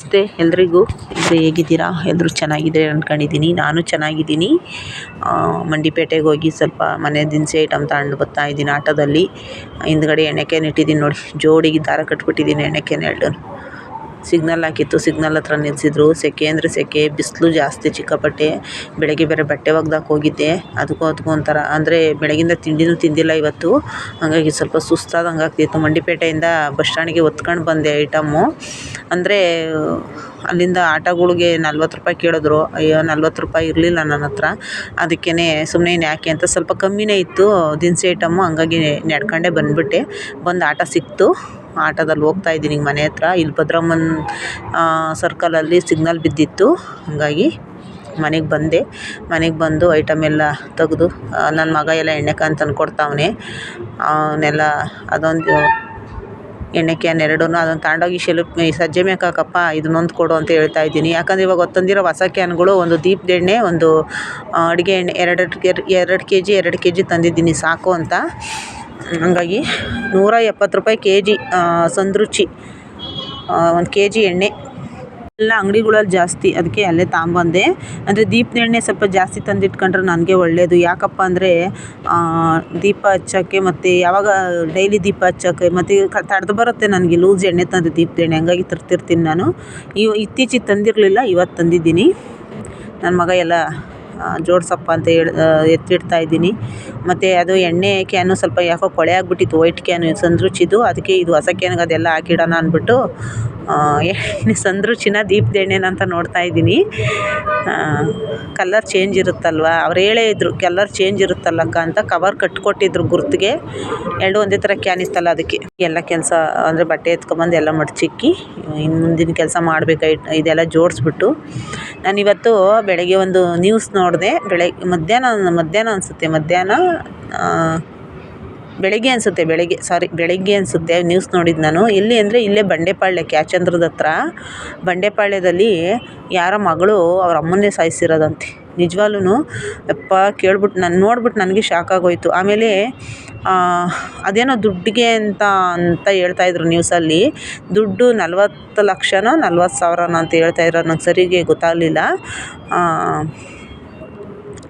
ನಮಸ್ತೆ ಎಲ್ರಿಗೂ. ಎಲ್ಲರೂ ಹೇಗಿದ್ದೀರಾ? ಎಲ್ಲರೂ ಚೆನ್ನಾಗಿದ್ದೀರಿ ಅಂದ್ಕೊಂಡಿದ್ದೀನಿ. ನಾನು ಚೆನ್ನಾಗಿದ್ದೀನಿ. ಮಂಡಿಪೇಟೆಗೆ ಹೋಗಿ ಸ್ವಲ್ಪ ಮನೆ ದಿನಸಿ ಐಟಮ್ ತಗೊಂಡು ಬರ್ತಾಯಿದ್ದೀನಿ ಆಟೋದಲ್ಲಿ. ಹಿಂದ್ಗಡೆ ಎಣ್ಣೆ ಕ್ಯಾನ್ ಇಟ್ಟಿದ್ದೀನಿ ನೋಡಿ, ಜೋಡಿಗೆ ದಾರ ಕಟ್ಬಿಟ್ಟಿದ್ದೀನಿ ಎಣ್ಣೆ ಕ್ಯಾನ್ ಎರಡು. ಸಿಗ್ನಲ್ ಹಾಕಿತ್ತು, ಸಿಗ್ನಲ್ ಹತ್ರ ನಿಲ್ಲಿಸಿದ್ರು. ಸೆಕೆ ಅಂದರೆ ಸೆಕೆ, ಬಿಸಿಲು ಜಾಸ್ತಿ ಸಿಕ್ಕಾಪಟ್ಟೆ. ಬೆಳಗ್ಗೆ ಬೇರೆ ಬಟ್ಟೆ ಒಗ್ದಾಕ ಹೋಗಿದ್ದೆ, ಅದಕ್ಕೂ ಒಂಥರ ಅಂದರೆ ಬೆಳಗಿಂದ ತಿಂಡಿನೂ ತಿಂದಿಲ್ಲ ಇವತ್ತು. ಹಾಗಾಗಿ ಸ್ವಲ್ಪ ಸುಸ್ತಾದಂಗೆ ಆಗ್ತಿತ್ತು. ಮಂಡಿಪೇಟೆಯಿಂದ ಬಸ್ ಸ್ಟ್ಯಾಂಡಿಗೆ ಹೊತ್ಕೊಂಡು ಬಂದೆ ಐಟಮ್ಮು. ಅಂದರೆ ಅಲ್ಲಿಂದ ಆಟೋಗಳಿಗೆ 40 ರೂಪಾಯಿ ಕೇಳಿದ್ರು. ಅಯ್ಯೋ 40 ರೂಪಾಯಿ ಇರಲಿಲ್ಲ ನನ್ನ ಹತ್ರ. ಅದಕ್ಕೇ ಸುಮ್ಮನೆ ಯಾಕೆ ಅಂತ ಸ್ವಲ್ಪ ಕಮ್ಮಿನೇ ಇತ್ತು ದಿನಸಿ ಐಟಮ್ಮು. ಹಂಗಾಗಿ ನಡ್ಕೊಂಡೇ ಬಂದುಬಿಟ್ಟೆ. ಬಂದು ಆಟೋ ಸಿಕ್ತು, ಆಟೋದಲ್ಲಿ ಹೋಗ್ತಾಯಿದ್ದೀನಿ ಈಗ ಮನೆ ಹತ್ರ. ಇಲ್ಲಿ ಭದ್ರಮ್ಮನ ಸರ್ಕಲಲ್ಲಿ ಸಿಗ್ನಲ್ ಬಿದ್ದಿತ್ತು, ಹಾಗಾಗಿ ಮನೆಗೆ ಬಂದೆ. ಮನೆಗೆ ಬಂದು ಐಟಮ್ ಎಲ್ಲ ತೆಗೆದು ನನ್ನ ಮಗ ಎಲ್ಲ ಎಣ್ಣೆ ಕ್ಯಾನ್ ತಂದು ಕೊಡ್ತಾವನೆ. ಅವನ್ನೆಲ್ಲ ಅದೊಂದು ಎಣ್ಣೆ ಕ್ಯಾನ್ ಎರಡೂ ಅದನ್ನು ತಗೊಂಡೋಗಿ ಸಜ್ಜೆ ಮೇಕೆ ಹಾಕಪ್ಪ, ಇದನ್ನೊಂದು ಕೊಡು ಅಂತ ಹೇಳ್ತಾ ಇದ್ದೀನಿ. ಯಾಕಂದರೆ ಇವಾಗ ತಂದಿರೋ ಹೊಸ ಕ್ಯಾನ್ಗಳು, ಒಂದು ದೀಪದ ಎಣ್ಣೆ, ಒಂದು ಅಡುಗೆ ಎಣ್ಣೆ, 2 ಕೆ ಜಿ ತಂದಿದ್ದೀನಿ ಸಾಕು ಅಂತ. ಹಂಗಾಗಿ 170 ರೂಪಾಯಿ ಕೆಜಿ ಸಂದರುಚಿ, 1 ಕೆ ಜಿ ಎಣ್ಣೆ. ಎಲ್ಲ ಅಂಗಡಿಗಳಲ್ಲಿ ಜಾಸ್ತಿ, ಅದಕ್ಕೆ ಅಲ್ಲೇ ತಗೊಂಬಂದೆ. ಅಂದರೆ ದೀಪದ ಎಣ್ಣೆ ಸ್ವಲ್ಪ ಜಾಸ್ತಿ ತಂದಿಟ್ಕೊಂಡ್ರೆ ನನಗೆ ಒಳ್ಳೆಯದು. ಯಾಕಪ್ಪ ಅಂದರೆ ದೀಪ ಹಚ್ಚೋಕ್ಕೆ, ಮತ್ತು ಯಾವಾಗ ಡೈಲಿ ದೀಪ ಹಚ್ಚೋಕ್ಕೆ, ಮತ್ತು ತಡೆದು ಬರುತ್ತೆ ನನಗೆ ಲೂಸ್ ಎಣ್ಣೆ ತಂದು ದೀಪದ ಎಣ್ಣೆ. ಹಂಗಾಗಿ ತರ್ತಿರ್ತೀನಿ ನಾನು. ಇತ್ತೀಚೆಗೆ ತಂದಿರಲಿಲ್ಲ, ಇವತ್ತು ತಂದಿದ್ದೀನಿ. ನನ್ನ ಮಗ ಎಲ್ಲ ಜೋಡಿಸಪ್ಪ ಅಂತ ಎತ್ತಿಡ್ತಾ ಇದ್ದೀನಿ. ಮತ್ತು ಅದು ಎಣ್ಣೆ ಕ್ಯಾನು ಸ್ವಲ್ಪ ಯಾಕೋ ಕೊಳೆ ಆಗಿಬಿಟ್ಟಿತ್ತು, ವೈಟ್ ಕ್ಯಾನು ಸಂದರುಚಿದು. ಅದಕ್ಕೆ ಇದು ಹೊಸ ಕ್ಯಾನ್ಗೆ ಅದೆಲ್ಲ ಹಾಕಿಡೋಣ ಅಂದ್ಬಿಟ್ಟು ಎಣ್ಣೆ ಸಂದರುಚಿನ ದೀಪದ ಎಣ್ಣೆನ ಅಂತ ನೋಡ್ತಾ ಇದ್ದೀನಿ. ಕಲರ್ ಚೇಂಜ್ ಇರುತ್ತಲ್ವ, ಅವ್ರು ಹೇಳೇ ಇದ್ದರು ಕಲರ್ ಚೇಂಜ್ ಇರುತ್ತಲ್ಲಕ್ಕ ಅಂತ. ಕವರ್ ಕಟ್ಕೊಟ್ಟಿದ್ರು ಗುರ್ತಿಗೆ. ಎರಡು ಒಂದೇ ಥರ ಕ್ಯಾನ್ ಇತ್ತಲ್ಲ, ಅದಕ್ಕೆ ಎಲ್ಲ ಕೆಲಸ ಅಂದರೆ ಬಟ್ಟೆ ಎತ್ಕೊಬಂದು ಎಲ್ಲ ಮಡಚಿಕ್ಕಿ ಇನ್ನು ಮುಂದಿನ ಕೆಲಸ ಮಾಡಬೇಕು. ಇದೆಲ್ಲ ಜೋಡಿಸ್ಬಿಟ್ಟು ನಾನಿವತ್ತು ಬೆಳಗ್ಗೆ ಒಂದು ನ್ಯೂಸ್ ನೋಡಿದೆ. ಮಧ್ಯಾಹ್ನ ಅನಿಸುತ್ತೆ, ಬೆಳಗ್ಗೆ ಅನಿಸುತ್ತೆ ನ್ಯೂಸ್ ನೋಡಿದ್ದು ನಾನು. ಎಲ್ಲಿ ಅಂದರೆ ಇಲ್ಲೇ ಬಂಡೆಪಾಳ್ಯ, ಕ್ಯಾಚಂದ್ರದ ಹತ್ರ ಬಂಡೆಪಾಳ್ಯದಲ್ಲಿ ಯಾರ ಮಗಳು ಅವ್ರ ಅಮ್ಮನ್ನೇ ಸಾಯಿಸಿರೋದಂತೆ. ನಿಜವಾಗ್ಲೂ ಯಪ್ಪ ಕೇಳ್ಬಿಟ್ಟು ನೋಡ್ಬಿಟ್ಟು ನನಗೆ ಶಾಕ್ ಆಗೋಯ್ತು. ಆಮೇಲೆ ಅದೇನೋ ದುಡ್ಡಿಗೆ ಅಂತ ಹೇಳ್ತಾಯಿದ್ರು ನ್ಯೂಸಲ್ಲಿ. ದುಡ್ಡು 40 ಲಕ್ಷನೋ 40,000ನೋ ಅಂತ ಹೇಳ್ತಾಯಿದ್ರು. ನನಗೆ ಸರಿಗೆ ಗೊತ್ತಾಗಲಿಲ್ಲ,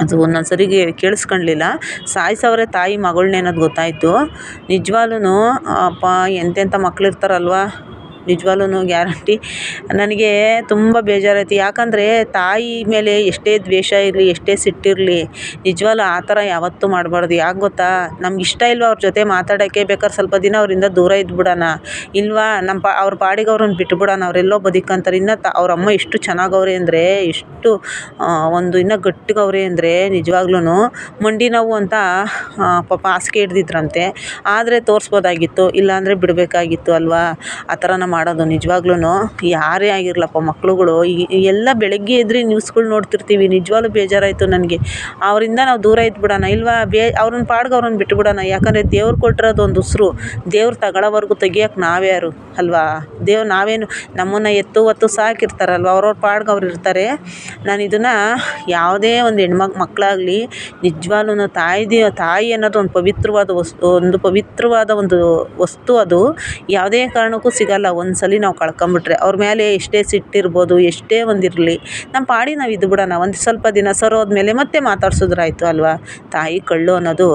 ಅದು ನಾನು ಸರಿಗೆ ಕೇಳಿಸ್ಕೊಳ್ಳಲಿಲ್ಲ. ಸಾಯಿಸವ್ರೆ ತಾಯಿ ಮಗಳನ್ನೇ ಅನ್ನೋದು ಗೊತ್ತಾಯಿತು. ನಿಜವಾಗ್ಲೂ ಅಪ್ಪ ಎಂತೆಂಥ ಮಕ್ಕಳಿರ್ತಾರಲ್ವ, ನಿಜವಾಗ್ಲೂ ಗ್ಯಾರಂಟಿ. ನನಗೆ ತುಂಬ ಬೇಜಾರಾಯಿತು. ಯಾಕಂದರೆ ತಾಯಿ ಮೇಲೆ ಎಷ್ಟೇ ದ್ವೇಷ ಇರಲಿ, ಎಷ್ಟೇ ಸಿಟ್ಟಿರಲಿ, ನಿಜವಾಗ್ಲೂ ಆ ಥರ ಯಾವತ್ತೂ ಮಾಡಬಾರ್ದು. ಯಾಕೆ ಗೊತ್ತಾ, ನಮ್ಗೆ ಇಷ್ಟ ಇಲ್ವ ಅವ್ರ ಜೊತೆ ಮಾತಾಡೋಕ್ಕೆ, ಬೇಕಾದ್ರೆ ಸ್ವಲ್ಪ ದಿನ ಅವರಿಂದ ದೂರ ಇದ್ಬಿಡೋಣ. ಇಲ್ವಾ ಅವ್ರ ಪಾಡಿಗೆ ಅವ್ರನ್ನ ಬಿಟ್ಬಿಡೋಣ, ಅವರೆಲ್ಲೋ ಬದುಕಂತಾರೆ. ಇನ್ನು ಅವ್ರ ಅಮ್ಮ ಎಷ್ಟು ಚೆನ್ನಾಗವ್ರೆ ಅಂದರೆ, ಎಷ್ಟು ಒಂದು ಇನ್ನೂ ಗಟ್ಟಿಗವ್ರೆ ಅಂದರೆ, ನಿಜವಾಗ್ಲೂ ಮಂಡಿ ನೋವು ಅಂತ ಪಾಪ ಹಾಸಿಗೆ ಹಿಡ್ದಿದ್ರಂತೆ. ಆದರೆ ತೋರಿಸ್ಬೋದಾಗಿತ್ತು, ಇಲ್ಲಾಂದರೆ ಬಿಡಬೇಕಾಗಿತ್ತು ಅಲ್ವಾ. ಆ ಥರನ ಮಾಡೋದು. ನಿಜವಾಗ್ಲೂ ಯಾರೇ ಆಗಿರಲಪ್ಪ, ಮಕ್ಳುಗಳು ಎಲ್ಲ ಬೆಳಗ್ಗೆ ಎದ್ರೆ ನ್ಯೂಸ್ಗಳು ನೋಡ್ತಿರ್ತೀವಿ. ನಿಜವಾಗ್ಲೂ ಬೇಜಾರಾಯಿತು ನನಗೆ. ಅವರಿಂದ ನಾವು ದೂರ ಇದ್ಬಿಡೋಣ, ಇಲ್ವಾ ಅವ್ರನ್ನ ಪಾಡ್ಗೆ ಅವ್ರನ್ನ ಬಿಟ್ಬಿಡೋಣ. ಯಾಕಂದರೆ ದೇವ್ರು ಕೊಟ್ಟಿರೋದು ಒಂದು ಉಸಿರು, ದೇವ್ರು ತಗೊಳ್ಳೋವರೆಗೂ ತೆಗಿಯೋಕೆ ನಾವ್ಯಾರು ಅಲ್ವಾ. ನಾವೇನು ನಮ್ಮನ್ನು ಹೊತ್ತು ಸಾಕಿರ್ತಾರಲ್ವ, ಅವ್ರವ್ರ ಪಾಡ್ಗೆ ಅವ್ರು ಇರ್ತಾರೆ. ನಾನು ಇದನ್ನು ಯಾವುದೇ ಒಂದು ಮಕ್ಕಳಾಗಲಿ, ನಿಜವಾಗ್ಲೂ ತಾಯಿ ಅನ್ನೋದು ಒಂದು ಪವಿತ್ರವಾದ ಒಂದು ವಸ್ತು. ಅದು ಯಾವುದೇ ಕಾರಣಕ್ಕೂ ಸಿಗಲ್ಲ. ಒಂದ್ಸಲಿ ನಾವು ಕಳ್ಕೊಂಬಿಟ್ರೆ, ಅವ್ರ ಮೇಲೆ ಎಷ್ಟೇ ಸಿಟ್ಟಿರ್ಬೋದು, ಎಷ್ಟೇ ಒಂದಿರಲಿ, ನಮ್ಮ ಪಾಡಿ ನಾವು ಇದ್ಬಿಡೋಣ. ಒಂದು ಸ್ವಲ್ಪ ದಿನ ಸರೋದ್ಮೇಲೆ ಮತ್ತೆ ಮಾತಾಡ್ಸಿದ್ರಾಯ್ತು ಅಲ್ವಾ. ತಾಯಿ ಕಳ್ಳು ಅನ್ನೋದು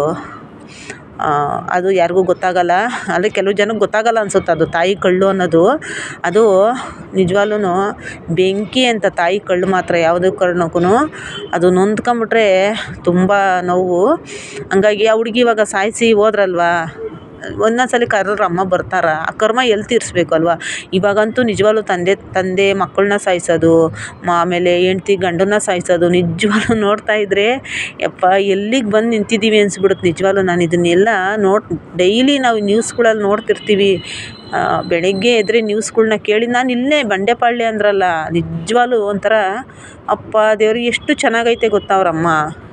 ಅದು ಯಾರಿಗೂ ಗೊತ್ತಾಗಲ್ಲ. ಅಂದರೆ ಕೆಲವು ಜನಕ್ಕೆ ಗೊತ್ತಾಗಲ್ಲ ಅನ್ಸುತ್ತೆ ಅದು ತಾಯಿ ಕಳ್ಳು ಅನ್ನೋದು. ಅದು ನಿಜವಾಗ್ಲೂ ಬೆಂಕಿ ಅಂತ. ತಾಯಿ ಕಳ್ಳು ಮಾತ್ರ ಯಾವುದೇ ಕಾರಣಕ್ಕೂ ಅದು ನೊಂದ್ಕೊಂಬಿಟ್ರೆ ತುಂಬ ನೋವು. ಹಂಗಾಗಿ ಆ ಹುಡುಗಿ ಇವಾಗ ಸಾಯಿಸಿ ಹೋದ್ರಲ್ವ, ಒಂದೊಂದ್ಸಲಿ ಕರೆದ್ರೆ ಅಮ್ಮ ಬರ್ತಾರ. ಆ ಕರ್ಮ ಎಲ್ಲಿ ತೀರಿಸ್ಬೇಕು ಅಲ್ವಾ. ಇವಾಗಂತೂ ನಿಜವಾಗ್ಲೂ ತಂದೆ ಮಕ್ಕಳನ್ನ ಸಾಯಿಸೋದು, ಆಮೇಲೆ ಹೆಂಡ್ತಿ ಗಂಡನ್ನ ಸಾಯಿಸೋದು, ನಿಜವಾಗ್ಲೂ ನೋಡ್ತಾ ಇದ್ದರೆ ಯಪ್ಪ ಎಲ್ಲಿಗೆ ಬಂದು ನಿಂತಿದ್ದೀವಿ ಅನಿಸ್ಬಿಡುತ್ತೆ. ನಿಜವಾಗ್ಲೂ ನಾನು ಇದನ್ನೆಲ್ಲ ಡೈಲಿ ನಾವು ನ್ಯೂಸ್ಗಳಲ್ಲಿ ನೋಡ್ತಿರ್ತೀವಿ. ಬೆಳಗ್ಗೆ ಎದ್ರೆ ನ್ಯೂಸ್ಗಳ್ನ ಕೇಳಿ ನಾನು ಇಲ್ಲೇ ಬಂಡೆಪಾಳ್ಯ ಅಂದ್ರಲ್ಲ, ನಿಜವಾಗ್ಲೂ ಒಂಥರ ಅಪ್ಪ ದೇವ್ರಿಗೆ ಎಷ್ಟು ಚೆನ್ನಾಗೈತೆ ಗೊತ್ತಾ ಅವರಮ್ಮ.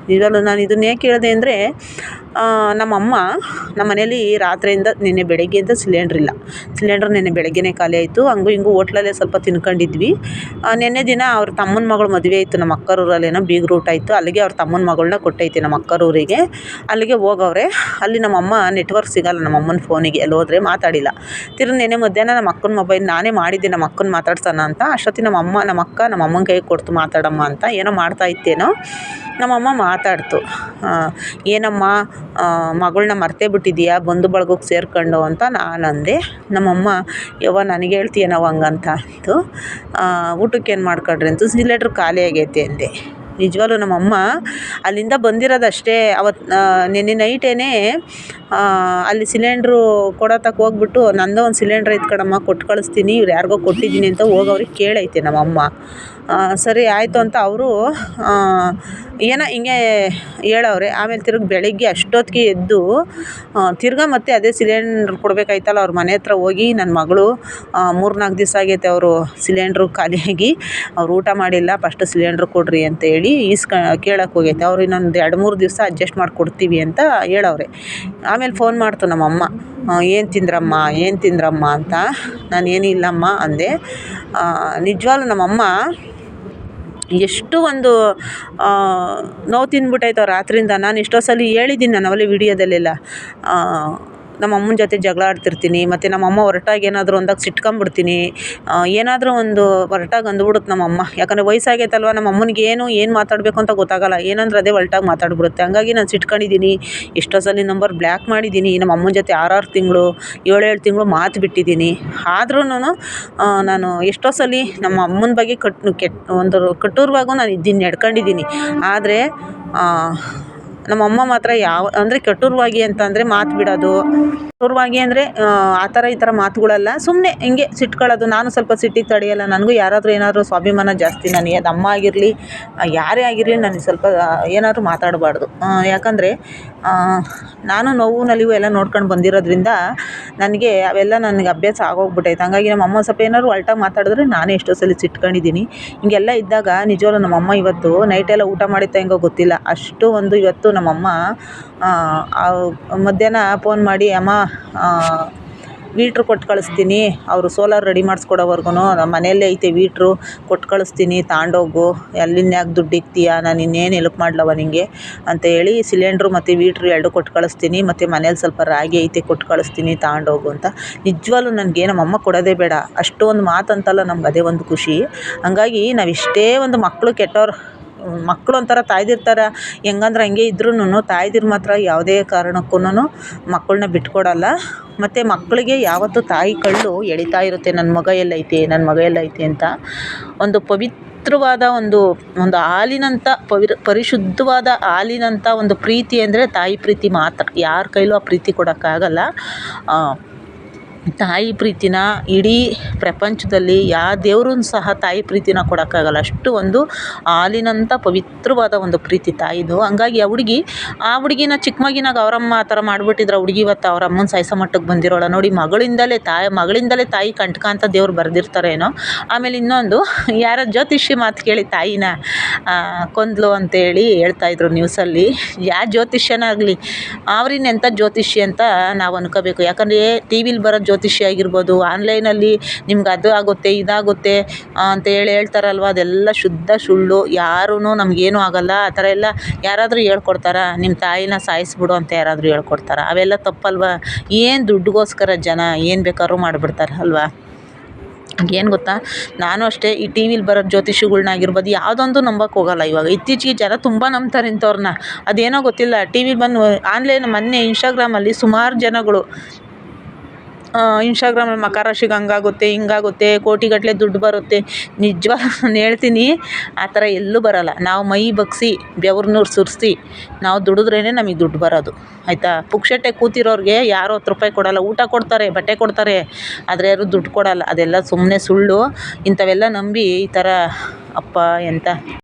ನಿಜವಾಗ್ಲೂ ನಾನು ಇದನ್ನ ಏಕೆ ಹೇಳಿದೆ ಅಂದರೆ, ನಮ್ಮಮ್ಮ ನಮ್ಮ ಮನೇಲಿ ರಾತ್ರಿಯಿಂದ ನಿನ್ನೆ ಬೆಳಗ್ಗೆಯಿಂದ ಸಿಲಿಂಡ್ರ್ ನಿನ್ನೆ ಬೆಳಗ್ಗೆನೇ ಖಾಲಿ ಆಯಿತು. ಹಂಗೂ ಹಿಂಗೂ ಹೋಟ್ಲಲ್ಲೇ ಸ್ವಲ್ಪ ತಿನ್ಕೊಂಡಿದ್ವಿ. ನಿನ್ನೆ ದಿನ ಅವ್ರ ತಮ್ಮನ ಮಗಳ ಮದುವೆ ಇತ್ತು ನಮ್ಮ ಅಕ್ಕರೂರಲ್ಲೇನೋ ಬೀಗ್ರ ಊಟ ಇತ್ತು. ಅಲ್ಲಿಗೆ ಅವ್ರ ತಮ್ಮನ ಮಗಳನ್ನ ಕೊಟ್ಟೈತೆ ನಮ್ಮ ಅಕ್ಕರೂರಿಗೆ. ಅಲ್ಲಿಗೆ ಹೋಗವ್ರೆ. ಅಲ್ಲಿ ನಮ್ಮಮ್ಮ ನೆಟ್ವರ್ಕ್ ಸಿಗಲ್ಲ ನಮ್ಮಮ್ಮನ ಫೋನಿಗೆ. ಅಲ್ಲಿ ಹೋದ್ರೆ ಮಾತಾಡಿಲ್ಲ. ನಿನ್ನೆ ಮಧ್ಯಾಹ್ನ ನಮ್ಮ ಅಕ್ಕನ ಮೊಬೈಲ್ ನಾನೇ ಮಾಡಿದ್ದೆ ನಮ್ಮ ಅಕ್ಕನ ಮಾತಾಡ್ಸೋಣ ಅಂತ. ಅಷ್ಟೊತ್ತಿಗೆ ನಮ್ಮ ಅಕ್ಕ ನಮ್ಮ ಅಮ್ಮನ ಕೈಗೆ ಕೊಡ್ತು ಮಾತಾಡಮ್ಮ ಅಂತ. ಏನೋ ಮಾಡ್ತಾ ಇತ್ತೇನೋ. ನಮ್ಮಮ್ಮ ಮಾತಾಡ್ತು. ಏನಮ್ಮ ಮಗಳನ್ನ ಮರ್ತೇ ಬಿಟ್ಟಿದ್ದೀಯಾ ಬಂಧು ಬಳಗಕ್ಕೆ ಸೇರ್ಕೊಂಡು ಅಂತ ನಾನು ಅಂದೆ. ನಮ್ಮಮ್ಮ ಯವ್ವ ನನಗೆ ಹೇಳ್ತೀಯ ನಾವು ಹಂಗಂತ ಅಂತು. ಊಟಕ್ಕೆ ಏನು ಮಾಡ್ಕೊಂಡ್ರಿ ಅಂತ ಸಿಲಿಂಡ್ರ್ ಖಾಲಿ ಆಗೈತೆ ಅಂದೆ. ನಿಜವಾಗ್ಲೂ ನಮ್ಮಮ್ಮ ಅಲ್ಲಿಂದ ಬಂದಿರೋದಷ್ಟೇ. ಅವತ್ತು ನಿನ್ನೆ ನೈಟೇನೆ ಅಲ್ಲಿ ಸಿಲಿಂಡ್ರು ಕೊಡೋತಕ್ಕೆ ಹೋಗ್ಬಿಟ್ಟು ನಂದು ಒಂದು ಸಿಲಿಂಡ್ರ್ ಐತೆ ಕಣಮ್ಮ ಕೊಟ್ಟು ಕಳಿಸ್ತೀನಿ, ಇವ್ರು ಯಾರಿಗೋ ಕೊಟ್ಟಿದ್ದೀನಿ ಅಂತ ಹೋಗವ್ರಿಗೆ ಕೇಳೈತೆ ನಮ್ಮಮ್ಮ. ಸರಿ ಆಯಿತು ಅಂತ ಅವರು ಏನೋ ಹಿಂಗೆ ಹೇಳವ್ರೆ. ಆಮೇಲೆ ತಿರ್ಗಿ ಬೆಳಗ್ಗೆ ಅಷ್ಟೊತ್ತಿಗೆ ಎದ್ದು ತಿರ್ಗಾ ಮತ್ತೆ ಅದೇ ಸಿಲಿಂಡ್ರ್ ಕೊಡಬೇಕಾಯ್ತಲ್ಲ ಅವ್ರ ಮನೆ ಹತ್ರ ಹೋಗಿ ನನ್ನ ಮಗಳು 3-4 ದಿವಸ ಆಗೈತೆ ಅವರು ಸಿಲಿಂಡ್ರು ಖಾಲಿಯಾಗಿ ಅವ್ರು ಊಟ ಮಾಡಿಲ್ಲ, ಫಸ್ಟ್ ಸಿಲಿಂಡ್ರ್ ಕೊಡ್ರಿ ಅಂತ ಹೇಳಿ ಕೇಳಕ್ಕೆ ಹೋಗೈತೆ. ಅವ್ರು ಇನ್ನೊಂದು 2-3 ದಿವಸ ಅಡ್ಜಸ್ಟ್ ಮಾಡಿಕೊಡ್ತೀವಿ ಅಂತ ಹೇಳವ್ರೆ. ಆಮೇಲೆ ಫೋನ್ ಮಾಡ್ತು ನಮ್ಮಮ್ಮ, ಏನು ತಿಂದ್ರಮ್ಮ ಅಂತ. ನಾನು ಏನಿಲ್ಲಮ್ಮ ಅಂದೆ. ನಿಜವಾಗ್ಲೂ ನಮ್ಮಮ್ಮ ಎಷ್ಟು ಒಂದು ನೋವು ತಿಂದ್ಬಿಟ್ಟೈತೆ ರಾತ್ರಿಯಿಂದ. ನಾನು ಎಷ್ಟೋ ಸಲ ಹೇಳಿದ್ದೀನಿ ನಾನು ಅವಲೇ ವೀಡಿಯೋದಲ್ಲೆಲ್ಲ. ನಮ್ಮ ಅಮ್ಮನ ಜೊತೆ ಜಗಳ ಆಡ್ತಿರ್ತೀನಿ. ಮತ್ತು ನಮ್ಮಮ್ಮ ಹೊರಟಾಗ ಏನಾದರೂ ಅಂದಾಗ ಸಿಟ್ಕೊಂಬಿಡ್ತೀನಿ. ಏನಾದರೂ ಒಂದು ಹೊರಟಾಗಿ ಅಂದ್ಬಿಡುತ್ತೆ ನಮ್ಮಮ್ಮ. ಯಾಕಂದರೆ ವಯಸ್ಸಾಗೈತಲ್ವ ನಮ್ಮ ಅಮ್ಮನಿಗೆ ಏನು ಮಾತಾಡಬೇಕು ಅಂತ ಗೊತ್ತಾಗಲ್ಲ. ಏನಂದ್ರೆ ಅದೇ ಹೊರಟಾಗಿ ಮಾತಾಡ್ಬಿಡುತ್ತೆ. ಹಂಗಾಗಿ ನಾನು ಸಿಟ್ಕೊಂಡಿದ್ದೀನಿ. ಎಷ್ಟೋ ಸಲ ನಂಬರ್ ಬ್ಲ್ಯಾಕ್ ಮಾಡಿದ್ದೀನಿ. ನಮ್ಮ ಅಮ್ಮನ ಜೊತೆ 6 ತಿಂಗಳು 7 ತಿಂಗಳು ಮಾತು ಬಿಟ್ಟಿದ್ದೀನಿ. ಆದ್ರೂ ನಾನು ಎಷ್ಟೋ ಸಲ ನಮ್ಮ ಅಮ್ಮನ ಬಗ್ಗೆ ಒಂದು ಕಠೋರವಾಗೂ ನಾನು ನಡ್ಕೊಂಡಿದ್ದೀನಿ. ಆದರೆ ನಮ್ಮಮ್ಮ ಮಾತ್ರ ಅಂದರೆ ಕಠೋರವಾಗಿ ಅಂತಂದರೆ ಮಾತು ಬಿಡೋದು. ಕಠೋರವಾಗಿ ಅಂದರೆ ಆ ಥರ ಈ ಥರ ಮಾತುಗಳಲ್ಲ. ಸುಮ್ಮನೆ ಹಿಂಗೆ ಸಿಟ್ಕೊಳ್ಳೋದು. ನಾನು ಸ್ವಲ್ಪ ಸಿಟ್ಟಿಗೆ ತಡೆಯಲ್ಲ. ನನಗೂ ಯಾರಾದರೂ ಏನಾದರೂ ಸ್ವಾಭಿಮಾನ ಜಾಸ್ತಿ. ನನಗೆ ಅದು ಅಮ್ಮ ಆಗಿರಲಿ ಯಾರೇ ಆಗಿರಲಿ ನನಗೆ ಸ್ವಲ್ಪ ಏನಾದರೂ ಮಾತಾಡಬಾರ್ದು. ಯಾಕಂದರೆ ನಾನು ನೋವು ನಲಿವು ಎಲ್ಲ ನೋಡ್ಕೊಂಡು ಬಂದಿರೋದ್ರಿಂದ ನನಗೆ ಅವೆಲ್ಲ ನನಗೆ ಅಭ್ಯಾಸ ಆಗೋಗ್ಬಿಟ್ಟೈತೆ. ಹಂಗಾಗಿ ನಮ್ಮಮ್ಮ ಸ್ವಲ್ಪ ಏನಾದ್ರು ಹೊಲ್ಟಾಗಿ ಮಾತಾಡಿದ್ರೆ ನಾನೇ ಎಷ್ಟೋ ಸಲ ಸಿಟ್ಕೊಂಡಿದ್ದೀನಿ. ಹಿಂಗೆಲ್ಲ ಇದ್ದಾಗ ನಿಜವಾಗ್ಲೂ ನಮ್ಮಮ್ಮ ಇವತ್ತು ನೈಟೆಲ್ಲ ಊಟ ಮಾಡಿತ್ತ ಹೆಂಗೋ ಗೊತ್ತಿಲ್ಲ. ಅಷ್ಟು ಒಂದು ಇವತ್ತು ನಮ್ಮಮ್ಮ ಮಧ್ಯಾಹ್ನ ಫೋನ್ ಮಾಡಿ, ಅಮ್ಮ ವೀಟ್ರು ಕೊಟ್ಟು ಕಳಿಸ್ತೀನಿ, ಅವರು ಸೋಲಾರ್ ರೆಡಿ ಮಾಡಿಸ್ಕೊಡೋವರ್ಗು ನಮ್ಮ ಮನೆಯಲ್ಲೇ ಐತೆ ವೀಟ್ರು, ಕೊಟ್ಟು ಕಳಿಸ್ತೀನಿ ತಾಂಡೋಗು, ಅಲ್ಲಿಂದ ಯಾಕೆ ದುಡ್ಡು ಇಕ್ತೀಯಾ, ನಾನು ಇನ್ನೇನು ಹೆಲ್ಪ್ ಮಾಡ್ಲವ ನಿನಗೆ ಅಂತ ಹೇಳಿ ಸಿಲಿಂಡ್ರು ಮತ್ತು ವೀಟ್ರು 2 ಕೊಟ್ಟು ಕಳಿಸ್ತೀನಿ. ಮತ್ತು ಮನೇಲಿ ಸ್ವಲ್ಪ ರಾಗಿ ಐತೆ ಕೊಟ್ಟು ಕಳಿಸ್ತೀನಿ ತಾಂಡೋಗು ಅಂತ. ನಿಜವಾಗ್ಲೂ ನನಗೆ ನಮ್ಮಮ್ಮ ಕೊಡೋದೇ ಬೇಡ. ಅಷ್ಟೊಂದು ಮಾತಂತಲ್ಲ ನಮ್ಗೆ ಅದೇ ಒಂದು ಖುಷಿ. ಹಂಗಾಗಿ ನಾವಿಷ್ಟೇ ಒಂದು ಮಕ್ಕಳು ಒಂಥರ ತಾಯ್ದಿರ ಥರ ಹೆಂಗಂದ್ರೆ ಹಂಗೆ ಇದ್ರೂ ತಾಯ್ದಿರು ಮಾತ್ರ ಯಾವುದೇ ಕಾರಣಕ್ಕೂ ಮಕ್ಕಳನ್ನ ಬಿಟ್ಕೊಡಲ್ಲ. ಮತ್ತು ಮಕ್ಕಳಿಗೆ ಯಾವತ್ತೂ ತಾಯಿ ಕಳ್ಳು ಎಳಿತಾ ಇರುತ್ತೆ, ನನ್ನ ಮಗ ಎಲ್ಲೈತೆ ಅಂತ. ಒಂದು ಪವಿತ್ರವಾದ ಒಂದು ಹಾಲಿನಂಥ ಪರಿಶುದ್ಧವಾದ ಹಾಲಿನಂಥ ಒಂದು ಪ್ರೀತಿ ಅಂದರೆ ತಾಯಿ ಪ್ರೀತಿ ಮಾತ್ರ. ಯಾರ ಕೈಲೂ ಆ ಪ್ರೀತಿ ಕೊಡೋಕ್ಕಾಗಲ್ಲ. ತಾಯಿ ಪ್ರೀತಿನ ಇಡೀ ಪ್ರಪಂಚದಲ್ಲಿ ಯಾವ ದೇವ್ರೂ ಸಹ ತಾಯಿ ಪ್ರೀತಿನ ಕೊಡೋಕ್ಕಾಗಲ್ಲ. ಅಷ್ಟು ಒಂದು ಹಾಲಿನಂಥ ಪವಿತ್ರವಾದ ಒಂದು ಪ್ರೀತಿ ತಾಯಿದು. ಹಂಗಾಗಿ ಆ ಹುಡುಗಿನ ಚಿಕ್ಕ ಮಗಿನಾಗ ಅವರಮ್ಮ ಆ ಥರ ಮಾಡಿಬಿಟ್ಟಿದ್ರು. ಹುಡುಗಿ ಇವತ್ತು ಅವ್ರ ಅಮ್ಮನ ಸಾಯಿಸೋ ಮಟ್ಟಕ್ಕೆ ಬಂದಿರೋಳ ನೋಡಿ. ಮಗಳಿಂದಲೇ ತಾಯಿ ಕಂಟಕ ಅಂತ ದೇವ್ರು ಬರೆದಿರ್ತಾರೇನೋ. ಆಮೇಲೆ ಇನ್ನೊಂದು ಯಾರೋ ಜ್ಯೋತಿಷಿ ಮಾತು ಕೇಳಿ ತಾಯಿನ ಕೊಂದ್ಲು ಅಂತೇಳಿ ಹೇಳ್ತಾಯಿದ್ರು ನ್ಯೂಸಲ್ಲಿ. ಯಾವ ಜ್ಯೋತಿಷ್ಯನಾಗಲಿ ಅವ್ರಿನೆಂಥ ಜ್ಯೋತಿಷಿ ಅಂತ ನಾವು ಅನ್ಕೋಬೇಕು. ಯಾಕಂದರೆ ಟಿ ವಿಲಿ ಬರೋ ಜ್ಯೋತಿಷಿ ಆಗಿರ್ಬೋದು, ಆನ್ಲೈನಲ್ಲಿ ನಿಮ್ಗೆ ಅದು ಆಗುತ್ತೆ ಇದಾಗುತ್ತೆ ಅಂತ ಹೇಳ್ತಾರಲ್ವ, ಅದೆಲ್ಲ ಶುದ್ಧ ಸುಳ್ಳು. ಯಾರೂ ನಮಗೇನೂ ಆಗಲ್ಲ ಆ ಥರ ಎಲ್ಲ ಯಾರಾದರೂ ಹೇಳ್ಕೊಡ್ತಾರ? ನಿಮ್ಮ ತಾಯಿನ ಸಾಯಿಸ್ಬಿಡು ಅಂತ ಯಾರಾದರೂ ಹೇಳ್ಕೊಡ್ತಾರ? ಅವೆಲ್ಲ ತಪ್ಪಲ್ವ. ಏನು ದುಡ್ಡುಗೋಸ್ಕರ ಜನ ಏನು ಬೇಕಾದ್ರೂ ಮಾಡಿಬಿಡ್ತಾರೆ ಅಲ್ವಾ. ಏನು ಗೊತ್ತಾ, ನಾನು ಅಷ್ಟೇ ಈ ಟಿ ವಿಲಿ ಬರೋ ಜ್ಯೋತಿಷಿಗಳ್ನಾಗಿರ್ಬೋದು ಯಾವುದೊಂದು ನಂಬಕ್ಕೆ ಹೋಗಲ್ಲ. ಇವಾಗ ಇತ್ತೀಚೆಗೆ ಜನ ತುಂಬ ನಂಬ್ತಾರೆ ಇಂಥವ್ರನ್ನ. ಅದೇನೋ ಗೊತ್ತಿಲ್ಲ, ಟಿ ವಿಲಿ ಬಂದು ಆನ್ಲೈನ್ ಮೊನ್ನೆ ಇನ್ಸ್ಟಾಗ್ರಾಮಲ್ಲಿ ಸುಮಾರು ಜನಗಳು ಇನ್ಸ್ಟಾಗ್ರಾಮಲ್ಲಿ ಮಕರಾಶಿಗೆ ಹಂಗಾಗುತ್ತೆ ಹಿಂಗಾಗುತ್ತೆ, ಕೋಟಿಗಟ್ಟಲೆ ದುಡ್ಡು ಬರುತ್ತೆ. ನಿಜವಾಗ್ಲೂ ನಾನು ಹೇಳ್ತೀನಿ, ಆ ಥರ ಎಲ್ಲೂ ಬರೋಲ್ಲ. ನಾವು ಮೈ ಬಗ್ಗಿಸಿ ಬೆವ್ರನ್ನೂರು ಸುರಿಸಿ ನಾವು ದುಡಿದ್ರೇ ನಮಗೆ ದುಡ್ಡು ಬರೋದು, ಆಯಿತಾ. ಪುಕ್ಷಟ್ಟೆ ಕೂತಿರೋರಿಗೆ ಯಾರು 10 ರೂಪಾಯಿ ಕೊಡೋಲ್ಲ. ಊಟ ಕೊಡ್ತಾರೆ, ಬಟ್ಟೆ ಕೊಡ್ತಾರೆ, ಆದರೆ ಯಾರು ದುಡ್ಡು ಕೊಡೋಲ್ಲ. ಅದೆಲ್ಲ ಸುಮ್ಮನೆ ಸುಳ್ಳು. ಇಂಥವೆಲ್ಲ ನಂಬಿ ಈ ಥರ ಎಂಥ